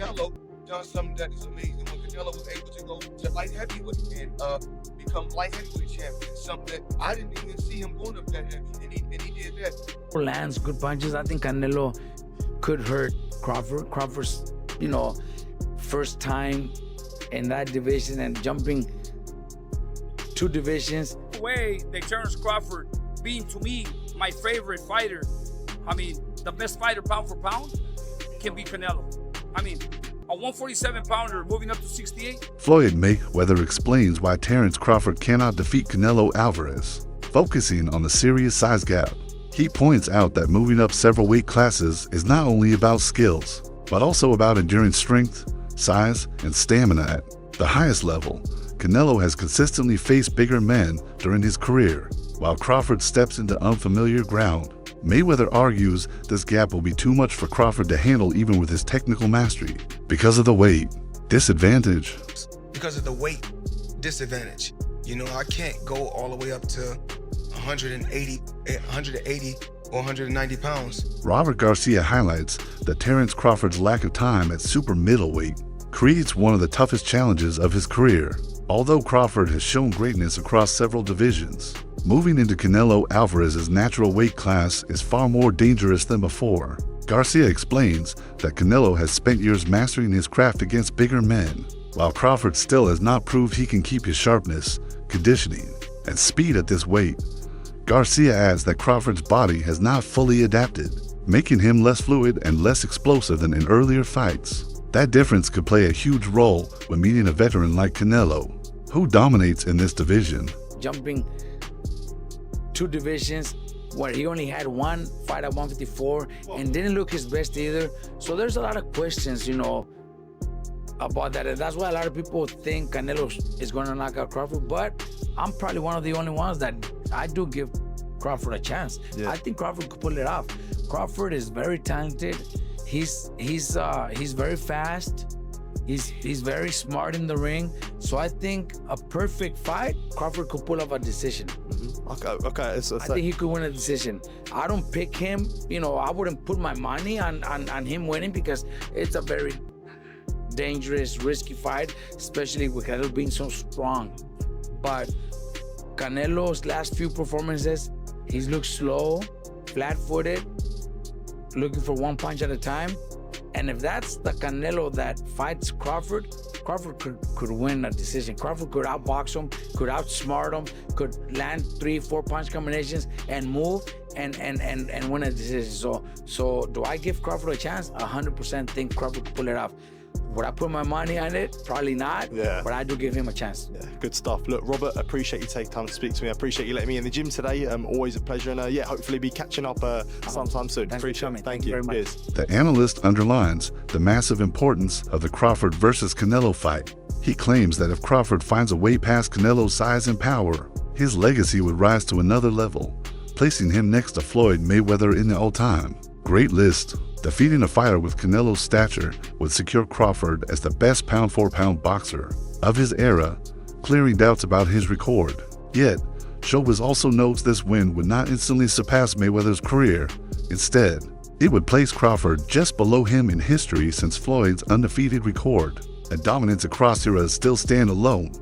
Canelo done something that is amazing when Canelo was able to go to light heavyweight and become light heavyweight champion. Something that I didn't even see him going up that heavy, and he did that. Lands good punches. I think Canelo could hurt Crawford. Crawford's, first time in that division and jumping 2 divisions. The way they Terence Crawford being, to me, my favorite fighter. I mean, the best fighter pound for pound can be Canelo. I mean, a 147-pounder moving up to 68. Floyd Mayweather explains why Terence Crawford cannot defeat Canelo Alvarez, focusing on the serious size gap. He points out that moving up several weight classes is not only about skills, but also about enduring strength, size, and stamina at the highest level. Canelo has consistently faced bigger men during his career, while Crawford steps into unfamiliar ground. Mayweather argues this gap will be too much for Crawford to handle even with his technical mastery because of the weight disadvantage. Because of the weight disadvantage. I can't go all the way up to 180 or 190 pounds. Robert Garcia highlights that Terence Crawford's lack of time at super middleweight creates one of the toughest challenges of his career. Although Crawford has shown greatness across several divisions, moving into Canelo Alvarez's natural weight class is far more dangerous than before. Garcia explains that Canelo has spent years mastering his craft against bigger men, while Crawford still has not proved he can keep his sharpness, conditioning, and speed at this weight. Garcia adds that Crawford's body has not fully adapted, making him less fluid and less explosive than in earlier fights. That difference could play a huge role when meeting a veteran like Canelo, who dominates in this division. Jumping 2 divisions where he only had 1 fight at 154 and didn't look his best either. So there's a lot of questions, about that. And that's why a lot of people think Canelo is going to knock out Crawford, but I'm probably one of the only ones that I do give Crawford a chance. Yeah. I think Crawford could pull it off. Crawford is very talented. He's very fast. He's very smart in the ring. So I think a perfect fight, Crawford could pull off a decision. Okay. I think he could win a decision. I don't pick him. I wouldn't put my money on him winning because it's a very dangerous, risky fight, especially with Canelo being so strong. But Canelo's last few performances, he's looked slow, flat-footed, looking for 1 punch at a time. And if that's the Canelo that fights Crawford, Crawford could win a decision. Crawford could outbox him, could outsmart him, could land 3-4 punch combinations and move and win a decision. So do I give Crawford a chance? 100% think Crawford could pull it off. Would I put my money on it? Probably not, but I do give him a chance. Yeah, good stuff. Look, Robert, appreciate you taking time to speak to me. I appreciate you letting me in the gym today. Always a pleasure. And hopefully be catching up sometime soon. Appreciate it. Thank you. Very much. Cheers. The analyst underlines the massive importance of the Crawford versus Canelo fight. He claims that if Crawford finds a way past Canelo's size and power, his legacy would rise to another level, placing him next to Floyd Mayweather in the all-time great list. Defeating a fighter with Canelo's stature would secure Crawford as the best pound-for-pound boxer of his era, clearing doubts about his record. Yet, Showbiz also notes this win would not instantly surpass Mayweather's career. Instead, it would place Crawford just below him in history since Floyd's undefeated record and dominance across eras still stand alone.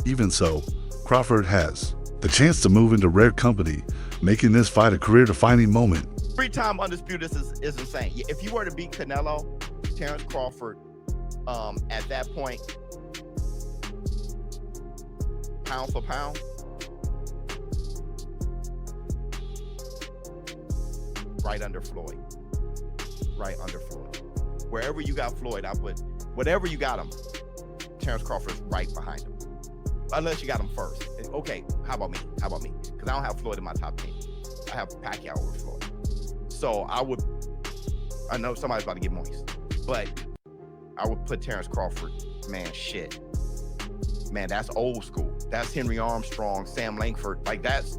Even so, Crawford has the chance to move into rare company, making this fight a career-defining moment. 3-time undisputed is insane. If you were to beat Canelo, Terence Crawford, at that point, pound for pound, right under Floyd. Wherever you got Floyd, whatever you got him, Terence Crawford's right behind him. Unless you got him first. Okay, how about me? Because I don't have Floyd in my top 10. I have Pacquiao over Floyd. So I know somebody's about to get moist, but I would put Terence Crawford, man, that's old school. That's Henry Armstrong, Sam Langford. Like that's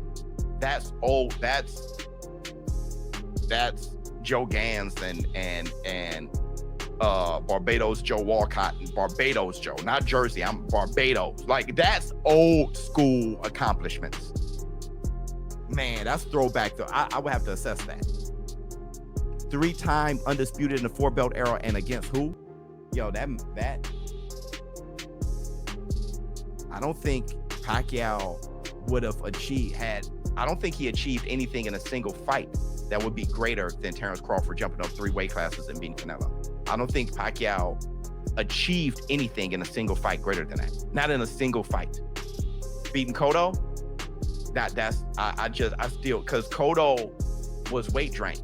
old. That's Joe Gans and Barbados Joe Walcott and Barbados Joe, not Jersey. I'm Barbados. Like that's old school accomplishments. Man, that's throwback though. I would have to assess that. 3-time undisputed in the 4-belt era, and against who? Yo, that I don't think Pacquiao would have I don't think he achieved anything in a single fight that would be greater than Terrence Crawford jumping up 3 weight classes and beating Canelo. I don't think Pacquiao achieved anything in a single fight greater than that. Not in a single fight. Beating Cotto, I still, because Cotto was weight drained.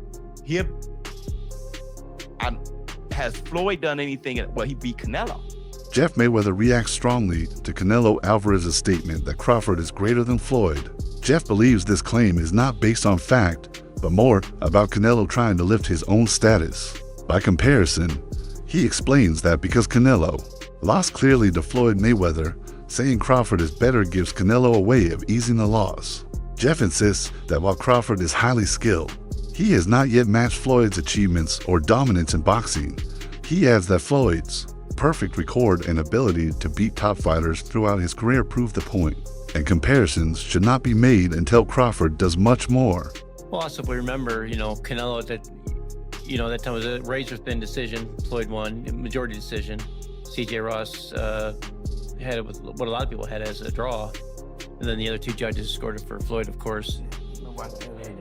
Has Floyd done anything? Well, he beat Canelo. Jeff Mayweather reacts strongly to Canelo Alvarez's statement that Crawford is greater than Floyd. Jeff believes this claim is not based on fact, but more about Canelo trying to lift his own status. By comparison, he explains that because Canelo lost clearly to Floyd Mayweather, saying Crawford is better gives Canelo a way of easing the loss. Jeff insists that while Crawford is highly skilled, he has not yet matched Floyd's achievements or dominance in boxing. He adds that Floyd's perfect record and ability to beat top fighters throughout his career prove the point, and comparisons should not be made until Crawford does much more. Well, also, if we remember, Canelo, that time was a razor-thin decision. Floyd won, majority decision. C.J. Ross had it with what a lot of people had as a draw. And then the other 2 judges scored it for Floyd, of course.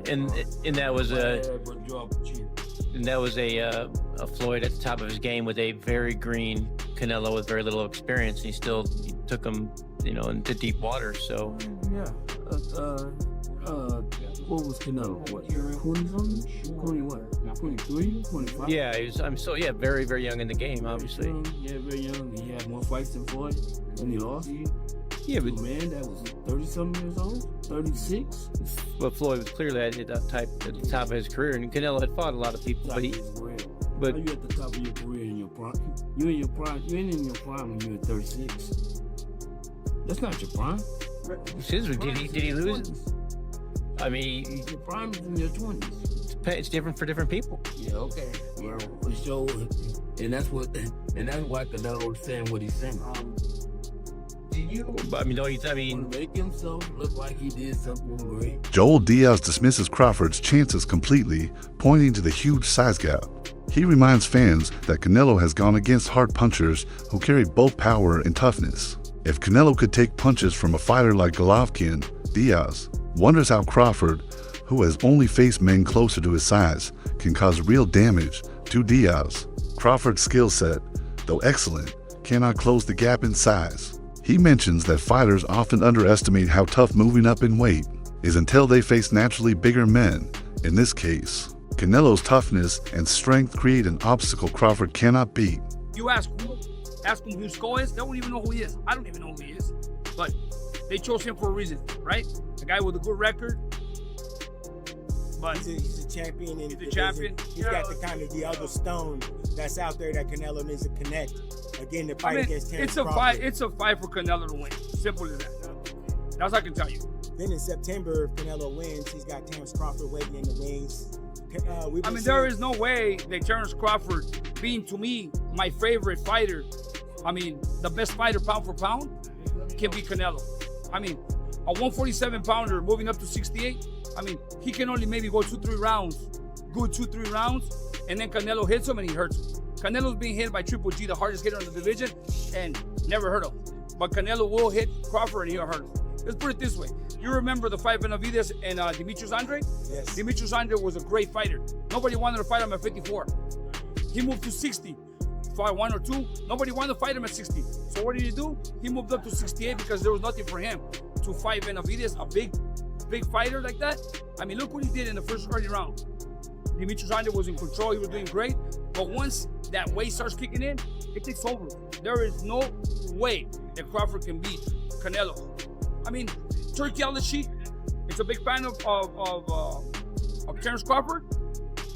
And that was a Floyd at the top of his game with a very green Canelo with very little experience. And he took him, into deep water. So what was Canelo? What, 20-something? 20 what? 23? 25? Yeah, very, very young in the game, obviously. Yeah, very young. He had more fights than Floyd, and he lost. Yeah, but man, that was 30-something years old, 36. But Floyd was clearly at the top of his career, and Canelo had fought a lot of people. But How you at the top of your career in your prime? You in your prime? You ain't in your prime when you're at 36. That's not your prime. Did he lose? I mean, your prime is in your 20s. It's different for different people. Yeah, okay. Well, for sure, and that's why Canelo is saying what he's saying. Don't make himself look like he did something great. Joel Diaz dismisses Crawford's chances completely, pointing to the huge size gap. He reminds fans that Canelo has gone against hard punchers who carry both power and toughness. If Canelo could take punches from a fighter like Golovkin, Diaz wonders how Crawford, who has only faced men closer to his size, can cause real damage to Diaz. Crawford's skill set, though excellent, cannot close the gap in size. He mentions that fighters often underestimate how tough moving up in weight is until they face naturally bigger men. In this case, Canelo's toughness and strength create an obstacle Crawford cannot beat. You ask him who Skull is, they don't even know who he is. I don't even know who he is. But they chose him for a reason, right? A guy with a good record. But he's a champion. And he's a champion. He's got the other stone that's out there that Canelo needs to connect. Again, the fight against Terrence Crawford. It's a fight for Canelo to win. Simple as that. That's what I can tell you. Then in September, if Canelo wins, he's got Terrence Crawford waiting in the wings. There is no way that Terrence Crawford, being to me my favorite fighter, the best fighter pound for pound, can beat Canelo. A 147-pounder moving up to 68, he can only maybe go 2-3 rounds, and then Canelo hits him and he hurts him. Canelo's being hit by Triple G, the hardest hitter in the division, and never hurt him. But Canelo will hit Crawford and he'll hurt him. Let's put it this way. You remember the fight Benavidez and Demetrius Andrade? Yes. Demetrius Andrade was a great fighter. Nobody wanted to fight him at 54. He moved to 60. Fought 1 or 2. Nobody wanted to fight him at 60. So what did he do? He moved up to 68 because there was nothing for him to fight Benavidez, a big fighter like that. Look what he did in the first early round. Demetrius Andrade was in control. He was doing great. But once that weight starts kicking in, it takes over. There is no way that Crawford can beat Canelo. Turkey on the sheet. It's a big fan of Terrence Crawford.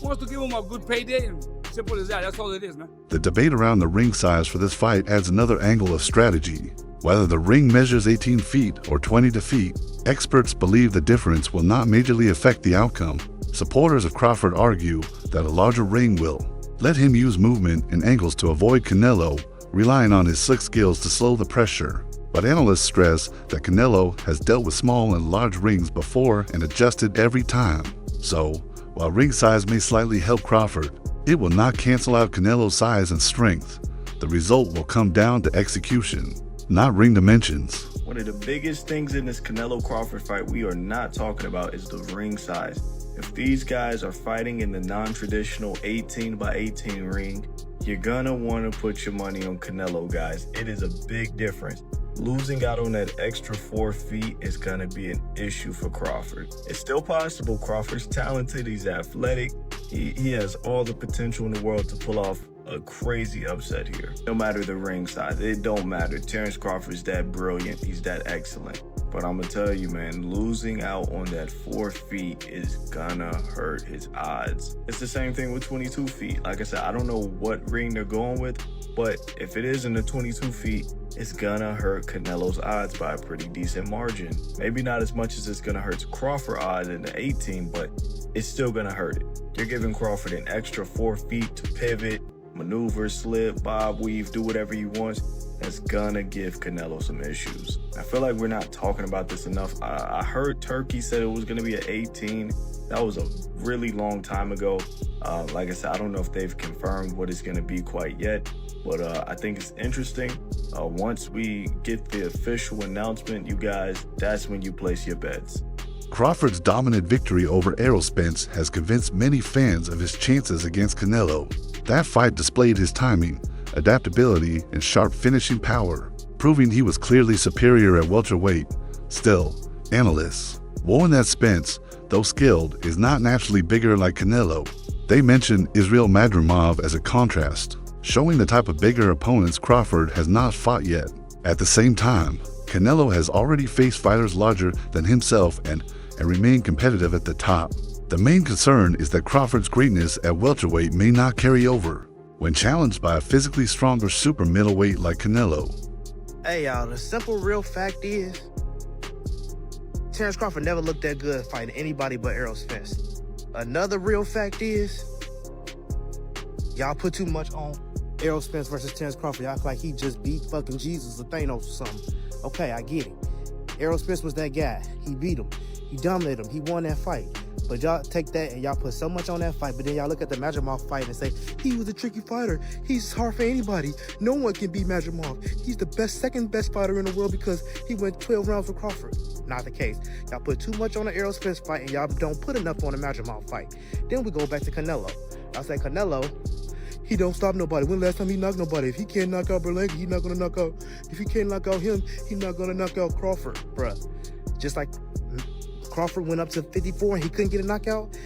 Wants to give him a good payday, and simple as that. That's all it is, man. The debate around the ring size for this fight adds another angle of strategy. Whether the ring measures 18 feet or 22 feet, experts believe the difference will not majorly affect the outcome. Supporters of Crawford argue that a larger ring will let him use movement and angles to avoid Canelo, relying on his slick skills to slow the pressure. But analysts stress that Canelo has dealt with small and large rings before and adjusted every time. So, while ring size may slightly help Crawford, it will not cancel out Canelo's size and strength. The result will come down to execution, not ring dimensions. One of the biggest things in this Canelo-Crawford fight we are not talking about is the ring size. If these guys are fighting in the non-traditional 18 by 18 ring, you're gonna wanna put your money on Canelo, guys. It is a big difference. Losing out on that extra 4 feet is gonna be an issue for Crawford. It's still possible. Crawford's talented, he's athletic. He has all the potential in the world to pull off a crazy upset here. No matter the ring size, it don't matter. Terrence Crawford's that brilliant, he's that excellent. But I'm gonna tell you, man, losing out on that 4 feet is gonna hurt his odds. It's the same thing with 22 feet. Like I said, I don't know what ring they're going with, but if it is in the 22 feet, it's gonna hurt Canelo's odds by a pretty decent margin. Maybe not as much as it's gonna hurt Crawford odds in the 18, but it's still gonna hurt it. You're giving Crawford an extra 4 feet to pivot, maneuver, slip, bob, weave, do whatever he wants. That's gonna give Canelo some issues. I feel like we're not talking about this enough. I heard Turkey said it was gonna be an 18. That was a really long time ago. Like I said, I don't know if they've confirmed what it's gonna be quite yet, but I think it's interesting. Once we get the official announcement, you guys, that's when you place your bets. Crawford's dominant victory over Errol Spence has convinced many fans of his chances against Canelo. That fight displayed his timing, adaptability, and sharp finishing power, proving he was clearly superior at welterweight. Still, analysts warn that Spence, though skilled, is not naturally bigger like Canelo. They mention Israel Madrimov as a contrast, showing the type of bigger opponents Crawford has not fought yet. At the same time, Canelo has already faced fighters larger than himself and remained competitive at the top. The main concern is that Crawford's greatness at welterweight may not carry over when challenged by a physically stronger super middleweight like Canelo. Hey y'all, the simple real fact is, Terrence Crawford never looked that good fighting anybody but Errol Spence. Another real fact is, y'all put too much on Errol Spence versus Terrence Crawford. Y'all act like he just beat fucking Jesus or Thanos or something. Okay, I get it. Errol Spence was that guy. He beat him. He dominated him. He won that fight. But y'all take that and y'all put so much on that fight, but then y'all look at the Madrimov fight and say, he was a tricky fighter. He's hard for anybody. No one can beat Madrimov. He's the best, second best fighter in the world because he went 12 rounds with Crawford. Not the case. Y'all put too much on the Errol Spence fight and y'all don't put enough on the Madrimov fight. Then we go back to Canelo. I say Canelo, he don't stop nobody. When last time he knocked nobody? If he can't knock out Berlanga, he's not gonna knock out. If he can't knock out him, he's not gonna knock out Crawford, bruh. Just like Crawford went up to 54 and he couldn't get a knockout.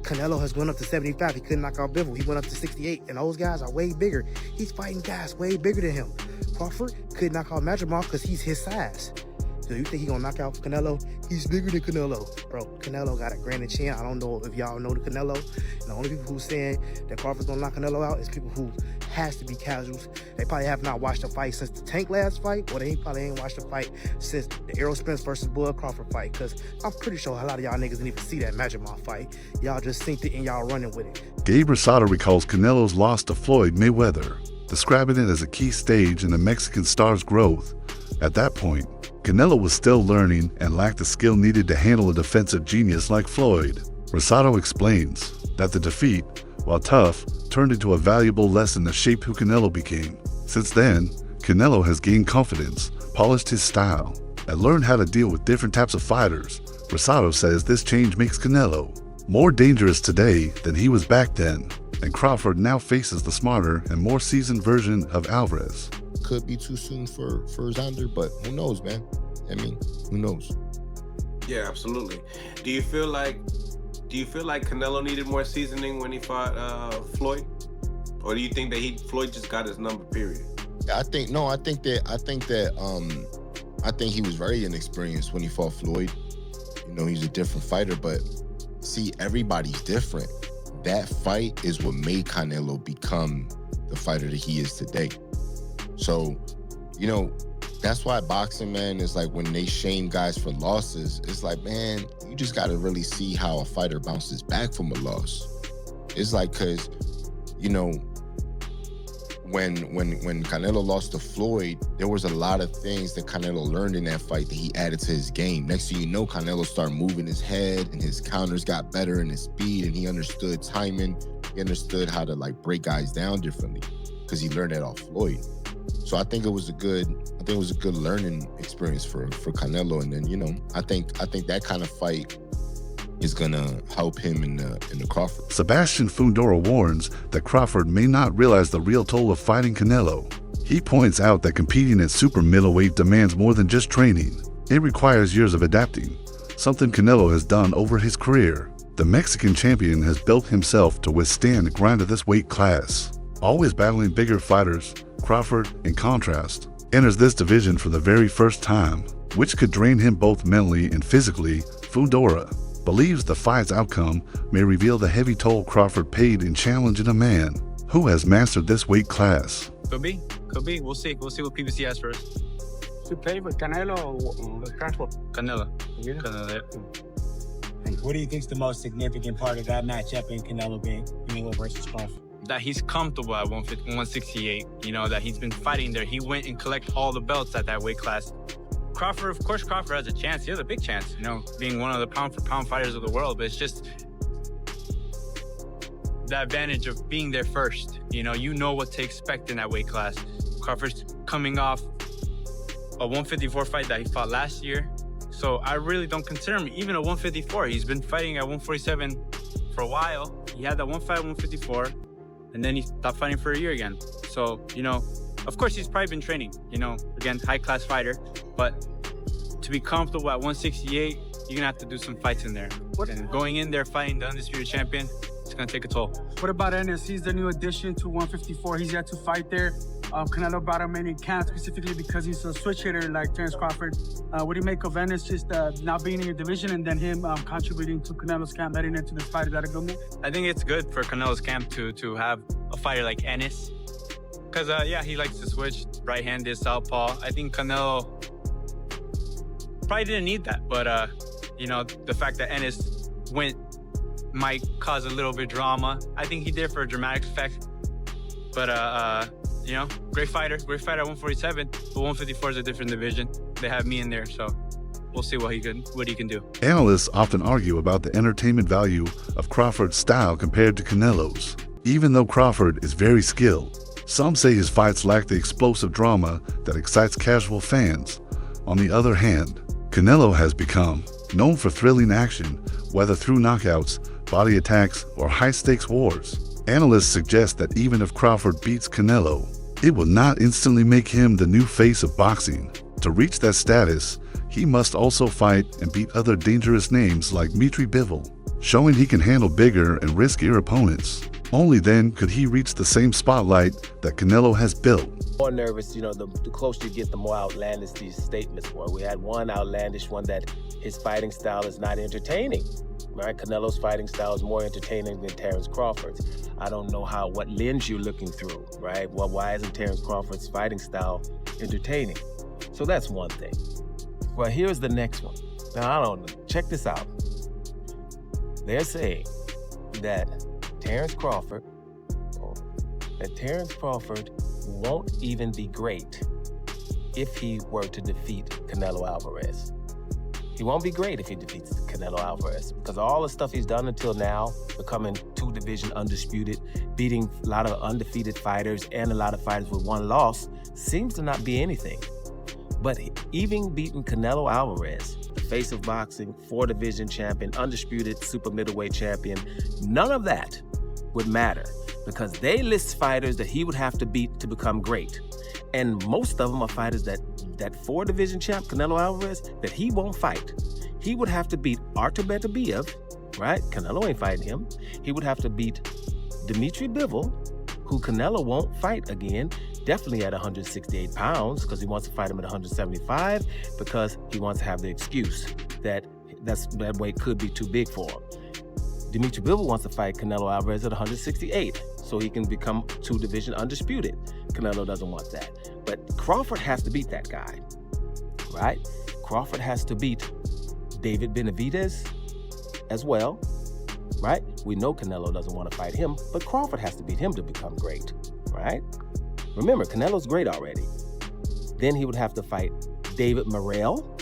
Canelo has gone up to 75. He couldn't knock out Bivol. He went up to 68. And those guys are way bigger. He's fighting guys way bigger than him. Crawford couldn't knock out Madrimov because he's his size. So you think he gonna knock out Canelo? He's bigger than Canelo. Bro, Canelo got a granite chin. I don't know if y'all know the Canelo. And the only people who's saying that Crawford's gonna knock Canelo out is people who has to be casuals. They probably have not watched the fight since the Tank last fight, or they probably ain't watched the fight since the Errol Spence versus Bud Crawford fight, because I'm pretty sure a lot of y'all niggas didn't even see that Madrimov fight. Y'all just synced it and y'all running with it. Gabe Rosado recalls Canelo's loss to Floyd Mayweather, describing it as a key stage in the Mexican star's growth. At that point, Canelo was still learning and lacked the skill needed to handle a defensive genius like Floyd. Rosado explains that the defeat, while tough, turned into a valuable lesson that shaped who Canelo became. Since then, Canelo has gained confidence, polished his style, and learned how to deal with different types of fighters. Rosado says this change makes Canelo more dangerous today than he was back then, and Crawford now faces the smarter and more seasoned version of Alvarez. Could be too soon for Xander, but who knows, man? I mean, who knows? Yeah, absolutely. Do you feel like Canelo needed more seasoning when he fought Floyd, or do you think that Floyd just got his number? Period. I think he was very inexperienced when he fought Floyd. You know, he's a different fighter, but see, everybody's different. That fight is what made Canelo become the fighter that he is today. So, you know, that's why boxing, man, is like when they shame guys for losses, it's like, man, you just got to really see how a fighter bounces back from a loss. It's like, because, you know, when Canelo lost to Floyd, there was a lot of things that Canelo learned in that fight that he added to his game. Next thing you know, Canelo started moving his head and his counters got better and his speed, and he understood timing. He understood how to like break guys down differently. because he learned that off Floyd. So I think it was a good learning experience for Canelo. And then, you know, I think that kind of fight is gonna help him in the Crawford. Sebastian Fundora warns that Crawford may not realize the real toll of fighting Canelo. He points out that competing at super middleweight demands more than just training. It requires years of adapting, something Canelo has done over his career. The Mexican champion has built himself to withstand the grind of this weight class. Always battling bigger fighters, Crawford, in contrast, enters this division for the very first time, which could drain him both mentally and physically. Fundora believes the fight's outcome may reveal the heavy toll Crawford paid in challenging a man who has mastered this weight class. Could be. We'll see what PBC has first. To play with Canelo or Crawford? Canelo. What do you think is the most significant part of that matchup in Canelo versus Crawford? That he's comfortable at 168. You know, that he's been fighting there. He went and collected all the belts at that weight class. Crawford, of course, Crawford has a chance. He has a big chance, you know, being one of the pound-for-pound fighters of the world. But it's just the advantage of being there first. You know what to expect in that weight class. Crawford's coming off a 154 fight that he fought last year. So I really don't consider him even a 154. He's been fighting at 147 for a while. He had that one fight at 154, and then he stopped fighting for a year again. So, you know, of course, he's probably been training, you know, again, high-class fighter. But to be comfortable at 168, you're going to have to do some fights in there. And going in there fighting the undisputed champion, it's going to take a toll. What about Ennis? He's the new addition to 154. He's yet to fight there. Canelo brought him in in camp specifically because he's a switch hitter like Terence Crawford. What do you make of Ennis just not being in your division and then him contributing to Canelo's camp heading into this fight? Is that a good move? I think it's good for Canelo's camp to have a fighter like Ennis. Because, yeah, he likes to switch right-handed, southpaw. I think Canelo probably didn't need that. But, you know, the fact that Ennis might cause a little bit of drama. I think he did for a dramatic effect. But, you know, great fighter at 147. But 154 is a different division. They have me in there, so we'll see what he can do. Analysts often argue about the entertainment value of Crawford's style compared to Canelo's. Even though Crawford is very skilled, some say his fights lack the explosive drama that excites casual fans. On the other hand, Canelo has become known for thrilling action, whether through knockouts, body attacks, or high-stakes wars. Analysts suggest that even if Crawford beats Canelo, it will not instantly make him the new face of boxing. To reach that status, he must also fight and beat other dangerous names like Dmitry Bivol, showing he can handle bigger and riskier opponents. Only then could he reach the same spotlight that Canelo has built. More nervous, you know, the closer you get, the more outlandish these statements were. We had one outlandish one that his fighting style is not entertaining, right? Canelo's fighting style is more entertaining than Terence Crawford's. I don't know what lens you're looking through, right? Well, why isn't Terence Crawford's fighting style entertaining? So that's one thing. Well, here's the next one. Now, I don't know. Check this out. They're saying that Terence Crawford won't even be great if he were to defeat Canelo Alvarez. He won't be great if he defeats Canelo Alvarez because all the stuff he's done until now, becoming two-division undisputed, beating a lot of undefeated fighters and a lot of fighters with one loss, seems to not be anything. But even beating Canelo Alvarez, the face of boxing, four-division champion, undisputed super middleweight champion, none of that would matter because they list fighters that he would have to beat to become great. And most of them are fighters that four-division champ, Canelo Alvarez, that he won't fight. He would have to beat Artur Beterbiev, right? Canelo ain't fighting him. He would have to beat Dmitry Bivol, who Canelo won't fight again, definitely at 168 pounds, because he wants to fight him at 175, because he wants to have the excuse that that weight could be too big for him. Dmitry Bivol wants to fight Canelo Alvarez at 168, so he can become two-division undisputed. Canelo doesn't want that. But Crawford has to beat that guy, right? Crawford has to beat David Benavidez as well, right? We know Canelo doesn't want to fight him, but Crawford has to beat him to become great, right? Remember, Canelo's great already. Then he would have to fight David Morrell,